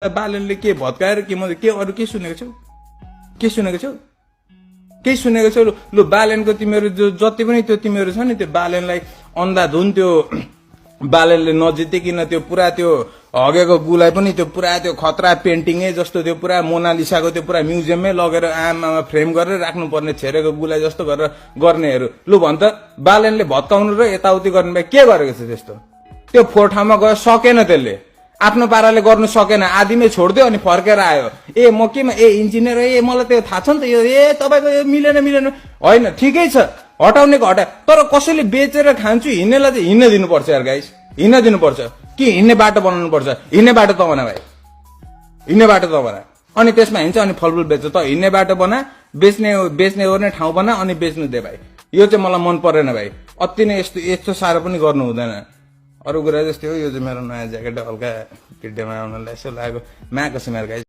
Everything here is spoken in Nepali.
बालनले के भत्काएर के अरू के सुनेको छौ केही सुनेको छौ लु बालनको तिमीहरू जो जति पनि त्यो तिमीहरू छ नि त्यो बालनलाई अन्धाधुन त्यो बालनले नजितिकिन त्यो पुरा त्यो हगेको गुलाई पनि त्यो पुरा त्यो खतरा पेन्टिङै जस्तो त्यो पुरा मोनालिसाको त्यो पुरा म्युजियममै लगेर आमामा फ्रेम गरेर राख्नुपर्ने छेरेको गुलाई जस्तो गरेर गर्नेहरू लु भन्छ बालनले भत्काउनु र यताउति गर्ने भए के गरेको छ त्यस्तो त्यो फोहोर ठाउँमा गयो सकेन त्यसले आफ्नो पाराले गर्नु सकेन आधीमै छोड्दियो अनि फर्केर आयो म केमा इन्जिनियर मलाई त्यो थाहा छ नि त यो तपाईको यो मिलेन होइन ठिकै छ हटाउनेको हटा तर कसैले बेचेर खान्छु हिँड्नेलाई चाहिँ हिँड्न दिनुपर्छ यार गाइस हिँड्न दिनुपर्छ कि हिँड्ने बाटो बनाउनु पर्छ हिँड्ने बाटो त बना भाइ हिँड्ने बाटो त बना अनि त्यसमा हिँड्छ अनि फलफुल बेच्छ त हिँड्ने बाटो बना बेच्ने ओर्ने ठाउँ बना अनि बेच्नु दे भाइ यो चाहिँ मलाई मन परेन भाइ अति नै यस्तो साह्रो पनि गर्नु हुँदैन अरू कुरा जस्तै हो यो चाहिँ मेरो नयाँ ज्याकेट हल्का किड्डेमा आउनलाई यसो लाग्यो म्याएको छ मेरो गाइस